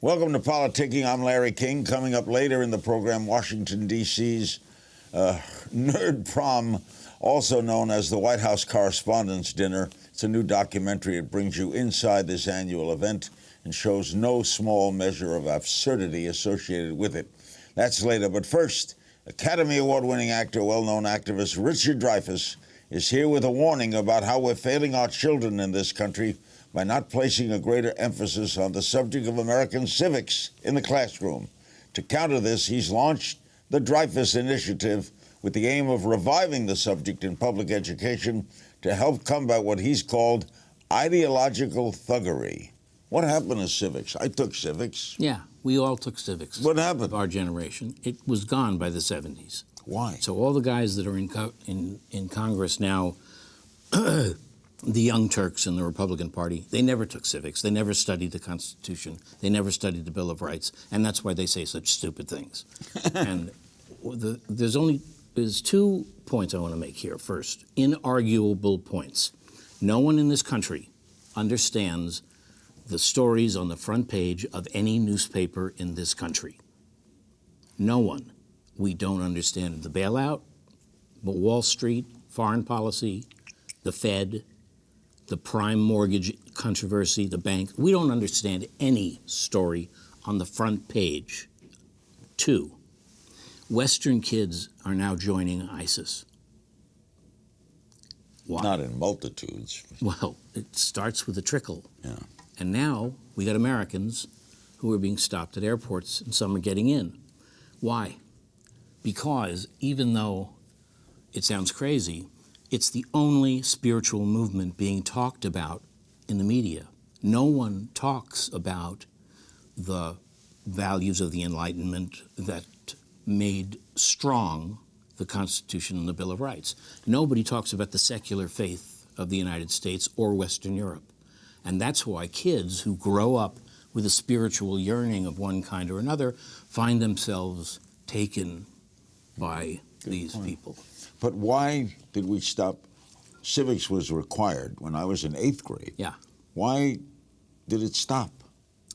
Welcome to PoliticKING. I'm Larry King. Coming up later in the program, Washington, D.C.'s Nerd Prom, also known as the White House Correspondents' Dinner. It's a new documentary. It brings you inside this annual event and shows no small measure of absurdity associated with it. That's later. But first, Academy Award-winning actor, well-known activist Richard Dreyfuss is here with a warning about how we're failing our children in this country by not placing a greater emphasis on the subject of American civics in the classroom. To counter this, he's launched the Dreyfuss Initiative with the aim of reviving the subject in public education to help combat what he's called ideological thuggery. What happened to civics? I took civics. Yeah, we all took civics. What happened? Of our generation. It was gone by the 70s. Why? So all the guys that are in Congress now, the Young Turks in the Republican Party, they never took civics. They never studied the Constitution. They never studied the Bill of Rights. And that's why they say such stupid things. And there's 2 points I want to make here. First, inarguable points. No one in this country understands the stories on the front page of any newspaper in this country. No one. We don't understand the bailout, but Wall Street, foreign policy, the Fed, the prime mortgage controversy, the bank. We don't understand any story on the front page. 2, Western kids are now joining ISIS. Why? Not in multitudes. Well, it starts with a trickle. Yeah. And now we got Americans who are being stopped at airports, and some are getting in. Why? Because even though it sounds crazy, it's the only spiritual movement being talked about in the media. No one talks about the values of the Enlightenment that made strong the Constitution and the Bill of Rights. Nobody talks about the secular faith of the United States or Western Europe. And that's why kids who grow up with a spiritual yearning of one kind or another find themselves taken by these people. But why did we stop? Civics was required when I was in 8th grade. Yeah. Why did it stop?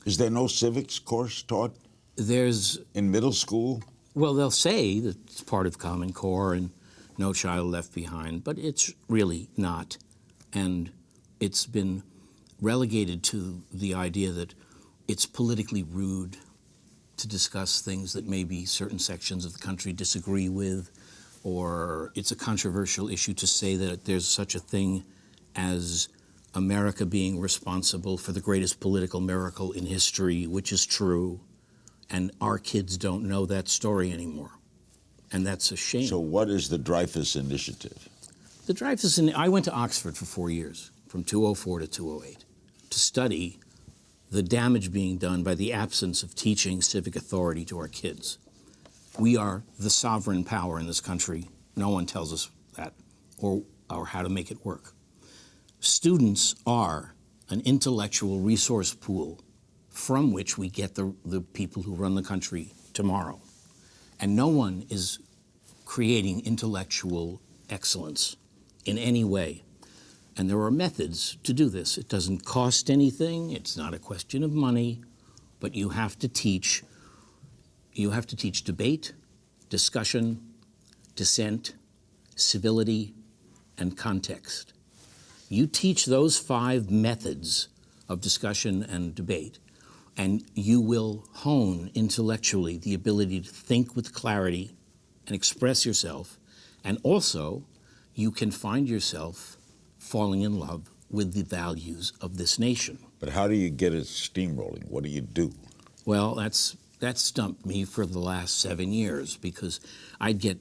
Is there no civics course taught in middle school? Well, they'll say that it's part of Common Core and No Child Left Behind, but it's really not. And it's been relegated to the idea that it's politically rude to discuss things that maybe certain sections of the country disagree with, or it's a controversial issue to say that there's such a thing as America being responsible for the greatest political miracle in history, which is true, and our kids don't know that story anymore. And that's a shame. So what is the Dreyfuss Initiative? The Dreyfuss, I went to Oxford for 4 years, from 2004 to 2008, to study the damage being done by the absence of teaching civic authority to our kids. We are the sovereign power in this country. No one tells us that or how to make it work. Students are an intellectual resource pool from which we get the people who run the country tomorrow. And no one is creating intellectual excellence in any way. And there are methods to do this. It doesn't cost anything. It's not a question of money, but you have to teach debate, discussion, dissent, civility, and context. You teach those 5 methods of discussion and debate, and you will hone intellectually the ability to think with clarity and express yourself, and also you can find yourself falling in love with the values of this nation. But how do you get it steamrolling? What do you do? Well, that stumped me for the last 7 years, because I'd get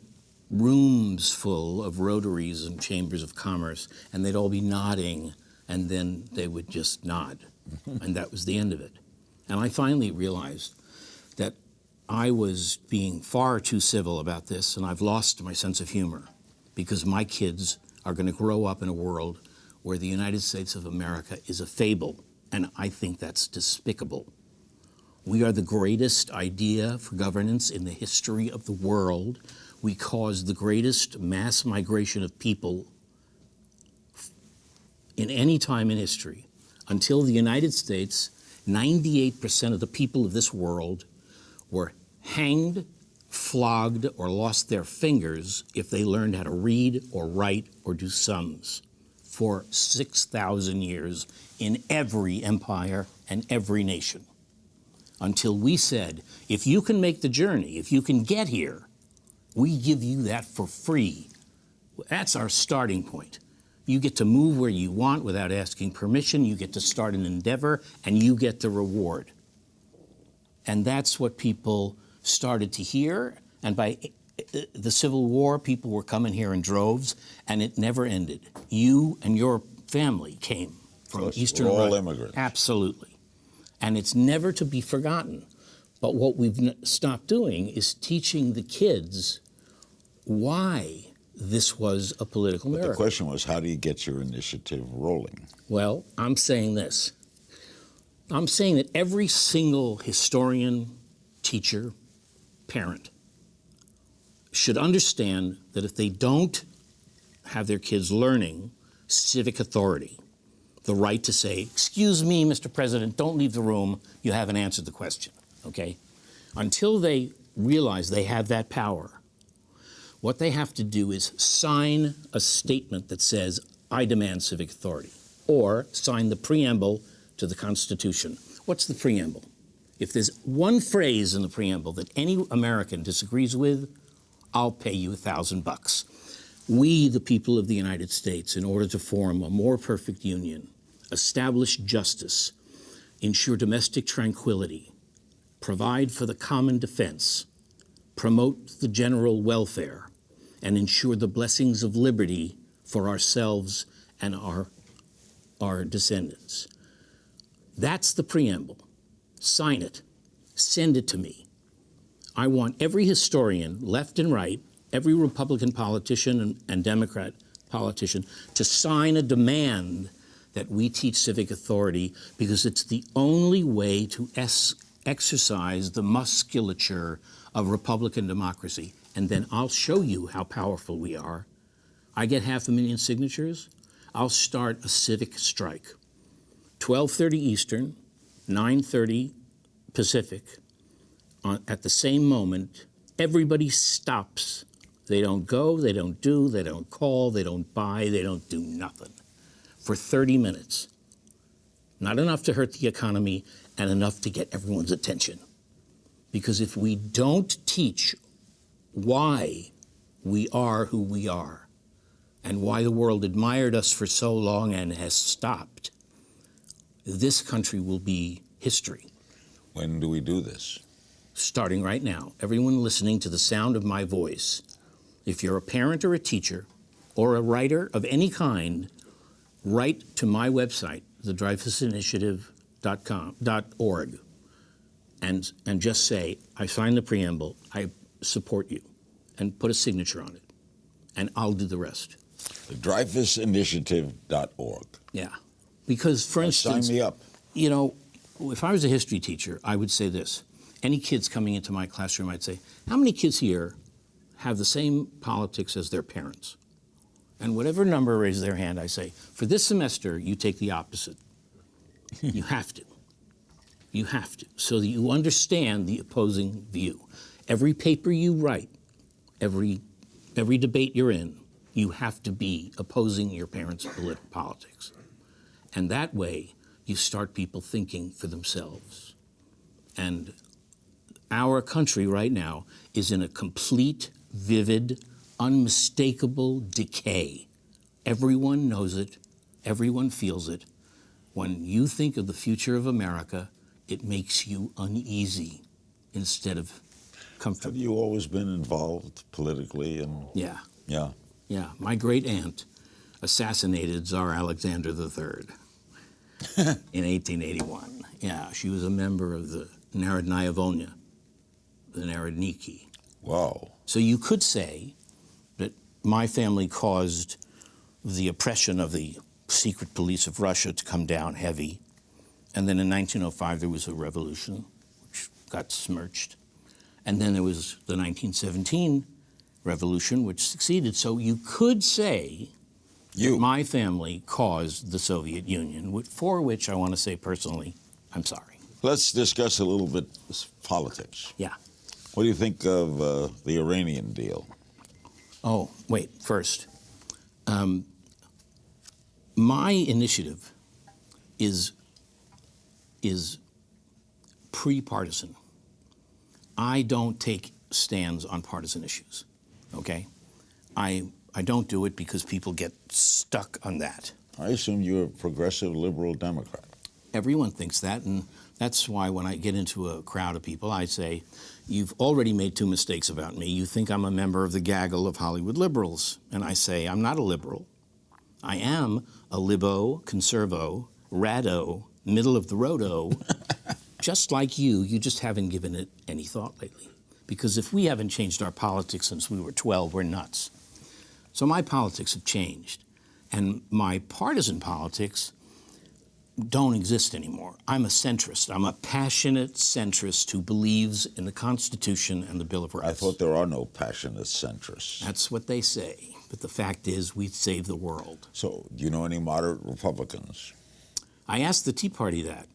rooms full of rotaries and chambers of commerce, and they'd all be nodding, and then they would just nod, and that was the end of it. And I finally realized that I was being far too civil about this, and I've lost my sense of humor, because my kids are going to grow up in a world where the United States of America is a fable, and I think that's despicable. We are the greatest idea for governance in the history of the world. We caused the greatest mass migration of people in any time in history until the United States 98% of the people of this world were hanged, flogged, or lost their fingers if they learned how to read or write or do sums for 6,000 years in every empire and every nation. Until we said, if you can make the journey, if you can get here, we give you that for free. That's our starting point. You get to move where you want without asking permission. You get to start an endeavor, and you get the reward. And that's what people started to hear. And by the Civil War, people were coming here in droves, and it never ended. You and your family came from Eastern We're all Russia. immigrants. Absolutely. And it's never to be forgotten. But what we've stopped doing is teaching the kids why this was a political miracle. The question was, how do you get your initiative rolling? Well, I'm saying this. I'm saying that every single historian, teacher, parent should understand that if they don't have their kids learning civic authority, the right to say, excuse me, Mr. President, don't leave the room, you haven't answered the question, okay? Until they realize they have that power, what they have to do is sign a statement that says, I demand civic authority, or sign the preamble to the Constitution. What's the preamble? If there's one phrase in the preamble that any American disagrees with, I'll pay you $1,000. We, the people of the United States, in order to form a more perfect union, establish justice, ensure domestic tranquility, provide for the common defense, promote the general welfare, and ensure the blessings of liberty for ourselves and our descendants. That's the preamble. Sign it. Send it to me. I want every historian, left and right, every Republican politician and Democrat politician, to sign a demand that we teach civic authority, because it's the only way to exercise the musculature of Republican democracy. And then I'll show you how powerful we are. I get 500,000 signatures, I'll start a civic strike. 12:30 Eastern, 9:30 Pacific. At the same moment, everybody stops. They don't go, they don't do, they don't call, they don't buy, they don't do nothing for 30 minutes. Not enough to hurt the economy and enough to get everyone's attention. Because if we don't teach why we are who we are and why the world admired us for so long and has stopped, this country will be history. When do we do this? Starting right now. Everyone listening to the sound of my voice, if you're a parent or a teacher or a writer of any kind, write to my website, the DreyfussInitiative.org, and just say, I signed the preamble, I support you, and put a signature on it, and I'll do the rest. The DreyfussInitiative.org. Yeah. Because, for instance, sign me up. You know, if I was a history teacher, I would say this. Any kids coming into my classroom, I'd say, how many kids here have the same politics as their parents? And whatever number raises their hand, I say, for this semester, you take the opposite. You have to. You have to, so that you understand the opposing view. Every paper you write, every debate you're in, you have to be opposing your parents' politics. And that way, you start people thinking for themselves. And our country right now is in a complete, vivid, unmistakable decay. Everyone knows it. Everyone feels it. When you think of the future of America, it makes you uneasy instead of comfortable. Have you always been involved politically? Yeah. Yeah. Yeah. My great aunt assassinated Tsar Alexander III in 1881. Yeah, she was a member of the Narodnaya Volnya, the Narodniki. Wow. So you could say that my family caused the oppression of the secret police of Russia to come down heavy. And then in 1905, there was a revolution, which got smirched. And then there was the 1917 revolution, which succeeded. So you could say that my family caused the Soviet Union, for which I want to say personally, I'm sorry. Let's discuss a little bit politics. Yeah. What do you think of the Iranian deal? Oh, wait, first. My initiative is pre-partisan. I don't take stands on partisan issues, okay? I don't do it because people get stuck on that. I assume you're a progressive liberal Democrat. Everyone thinks that, and that's why when I get into a crowd of people, I say, you've already made two mistakes about me. You think I'm a member of the gaggle of Hollywood liberals, and I say, I'm not a liberal. I am a libo, conservo, rado, middle of the roado, just like you just haven't given it any thought lately. Because if we haven't changed our politics since we were 12, we're nuts. So my politics have changed, and my partisan politics don't exist anymore. I'm a centrist. I'm a passionate centrist who believes in the Constitution and the Bill of Rights. I thought there are no passionate centrists. That's what they say. But the fact is, we'd save the world. So, do you know any moderate Republicans? I asked the Tea Party that.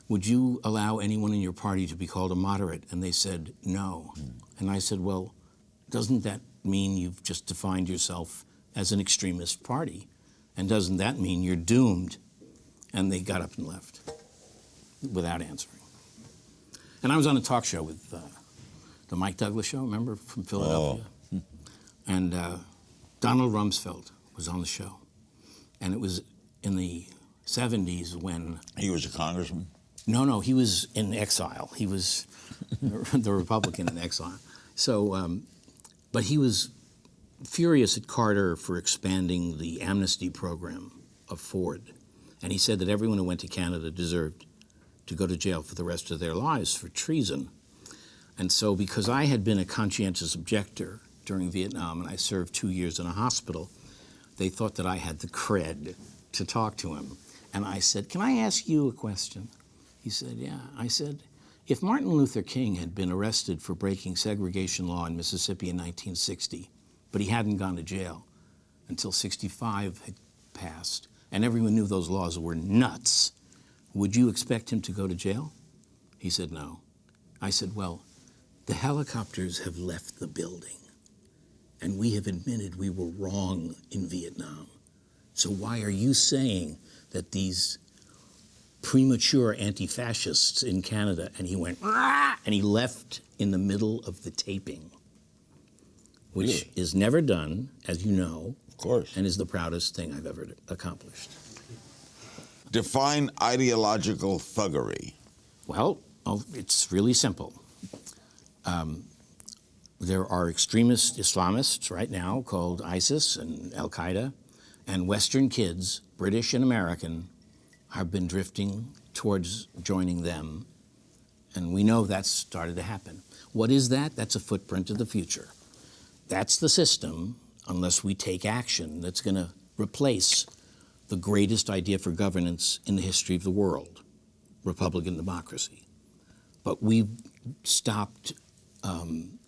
Would you allow anyone in your party to be called a moderate? And they said, no. And I said, well, doesn't that mean you've just defined yourself as an extremist party? And doesn't that mean you're doomed? And they got up and left without answering. And I was on a talk show with the Mike Douglas show, remember, from Philadelphia? Oh. And Donald Rumsfeld was on the show. And it was in the 70s when... He was a congressman? No, he was in exile. He was the Republican in exile. So, but he was furious at Carter for expanding the amnesty program of Ford. And he said that everyone who went to Canada deserved to go to jail for the rest of their lives for treason. And so because I had been a conscientious objector during Vietnam and I served 2 years in a hospital, they thought that I had the cred to talk to him. And I said, can I ask you a question? He said, yeah. I said, if Martin Luther King had been arrested for breaking segregation law in Mississippi in 1960, but he hadn't gone to jail until 65 had passed, and everyone knew those laws were nuts, would you expect him to go to jail? He said, no. I said, well, the helicopters have left the building, and we have admitted we were wrong in Vietnam. So why are you saying that these premature anti-fascists in Canada, and he went, ah, and he left in the middle of the taping, which is never done, as you know, of course, and is the proudest thing I've ever accomplished. Define ideological thuggery. Well, it's really simple. There are extremist Islamists right now called ISIS and Al-Qaeda, and Western kids, British and American, have been drifting towards joining them, and we know that's started to happen. What is that? That's a footprint of the future. That's the system, unless we take action, that's going to replace the greatest idea for governance in the history of the world, Republican democracy. But we've stopped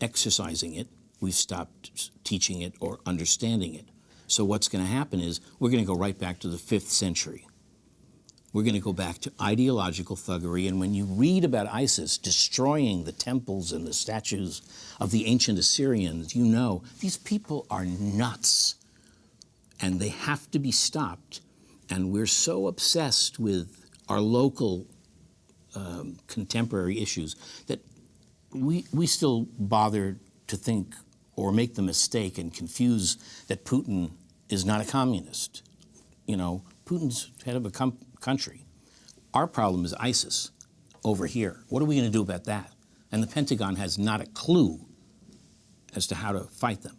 exercising it, we've stopped teaching it or understanding it. So what's going to happen is we're going to go right back to the 5th century. We're going to go back to ideological thuggery, and when you read about ISIS destroying the temples and the statues of the ancient Assyrians, you know these people are nuts, and they have to be stopped. And we're so obsessed with our local contemporary issues that we still bother to think or make the mistake and confuse that Putin is not a communist. You know, Putin's head of a country. Our problem is ISIS over here. What are we going to do about that? And the Pentagon has not a clue as to how to fight them.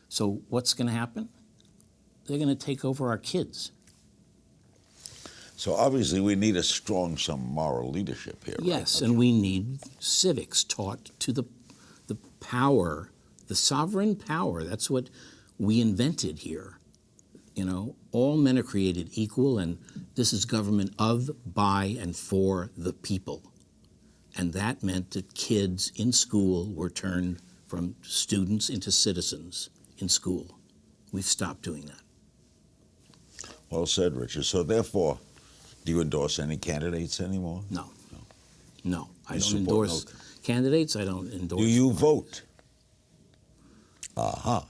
So what's going to happen? They're going to take over our kids. So obviously we need a strong, some moral leadership here. Yes, right? and we need civics taught to the power, the sovereign power. That's what we invented here. You know, all men are created equal, and this is government of, by, and for the people. And that meant that kids in school were turned from students into citizens in school. We've stopped doing that. Well said, Richard. So therefore, do you endorse any candidates anymore? No. No, I You don't support endorse no- candidates. I don't endorse. Do you parties. vote? Aha.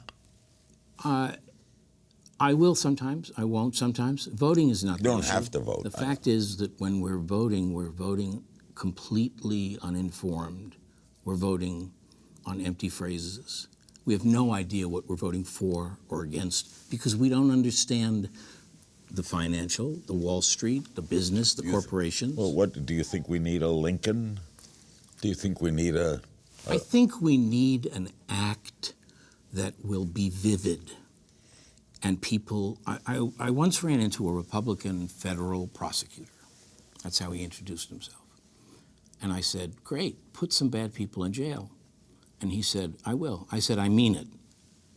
I will sometimes. I won't sometimes. Voting is not You the don't issue. have to vote. The fact is that when we're voting completely uninformed. We're voting on empty phrases. We have no idea what we're voting for or against because we don't understand the financial, the Wall Street, the business, the corporations. Well, what do you think we need? A Lincoln? Do you think we need a? I think we need an act that will be vivid. And people, I once ran into a Republican federal prosecutor. That's how he introduced himself. And I said, great, put some bad people in jail. And he said, I will. I said, I mean it.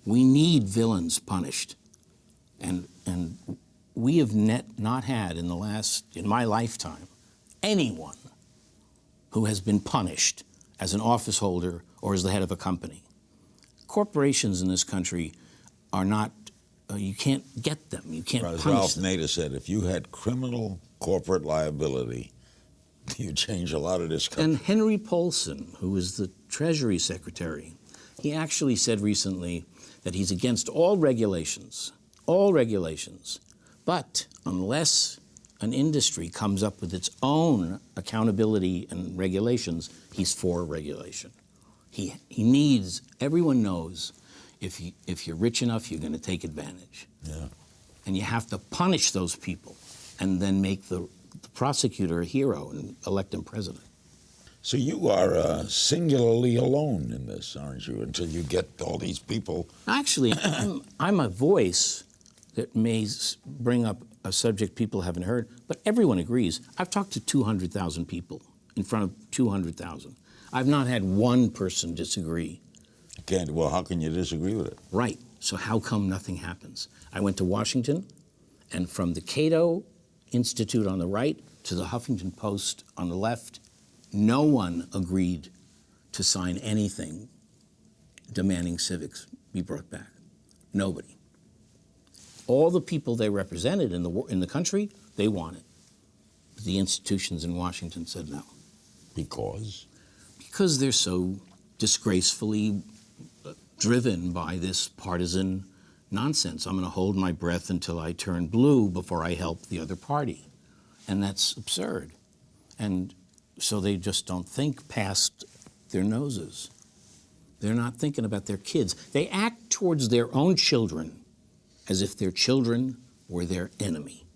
We need villains punished. And we have not had in my lifetime, anyone who has been punished as an office holder or as the head of a company. Corporations in this country are not, you can't get them. You can't As punish Ralph them. Nader said, if you had criminal corporate liability, you change a lot of this country. And Henry Paulson, who is the Treasury Secretary, he actually said recently that he's against all regulations, but unless an industry comes up with its own accountability and regulations, he's for regulation. He needs, everyone knows, if you're rich enough, you're going to take advantage. Yeah. And you have to punish those people and then make the prosecutor a hero and elect him president. So you are singularly alone in this, aren't you, until you get all these people? Actually, I'm a voice that may bring up a subject people haven't heard, but everyone agrees. I've talked to 200,000 people in front of 200,000. I've not had one person disagree. Well, how can you disagree with it? Right. So how come nothing happens? I went to Washington, and from the Cato Institute on the right to the Huffington Post on the left, no one agreed to sign anything demanding civics be brought back. Nobody. All the people they represented in the country, they want it. But the institutions in Washington said no. Because? Because they're so disgracefully driven by this partisan nonsense. I'm going to hold my breath until I turn blue before I help the other party. And that's absurd. And so they just don't think past their noses. They're not thinking about their kids. They act towards their own children as if their children were their enemy.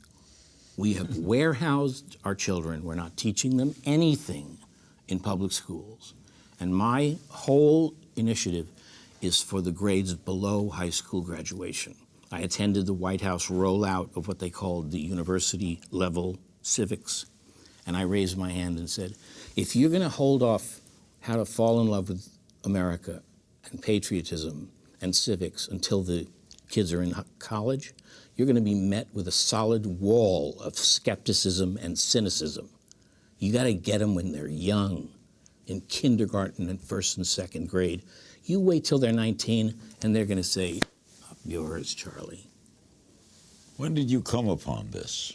We have warehoused our children. We're not teaching them anything in public schools. And my whole initiative is for the grades below high school graduation. I attended the White House rollout of what they called the university level civics. And I raised my hand and said, if you're going to hold off how to fall in love with America and patriotism and civics until the kids are in college, you're going to be met with a solid wall of skepticism and cynicism. You got to get them when they're young, in kindergarten and first and second grade. You wait till they're 19 and they're going to say, up yours, Charlie. When did you come upon this?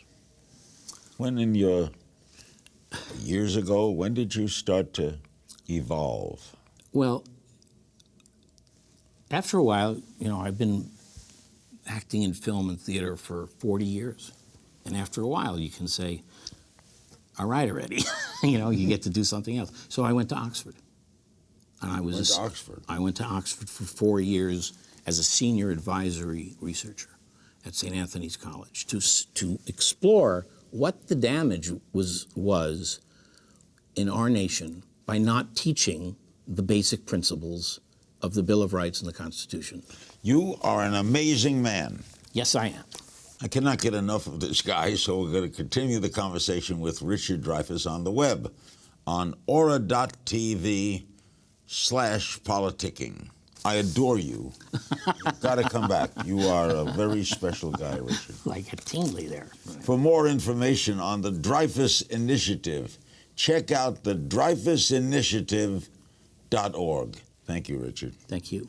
When in your years ago, when did you start to evolve? Well, after a while, I've been acting in film and theater for 40 years. And after a while, you can say, all right already. You get to do something else. So I went to Oxford. And I was I went to Oxford for 4 years as a senior advisory researcher at St. Anthony's College to explore what the damage was in our nation by not teaching the basic principles of the Bill of Rights and the Constitution. You are an amazing man. Yes, I am. I cannot get enough of this guy, so we're going to continue the conversation with Richard Dreyfuss on the web on aura.tv/politicking. I adore you. You've got to come back. You are a very special guy, Richard. Like a tingly there. For more information on the Dreyfuss Initiative, check out the DreyfussInitiative.org. Thank you, Richard. Thank you.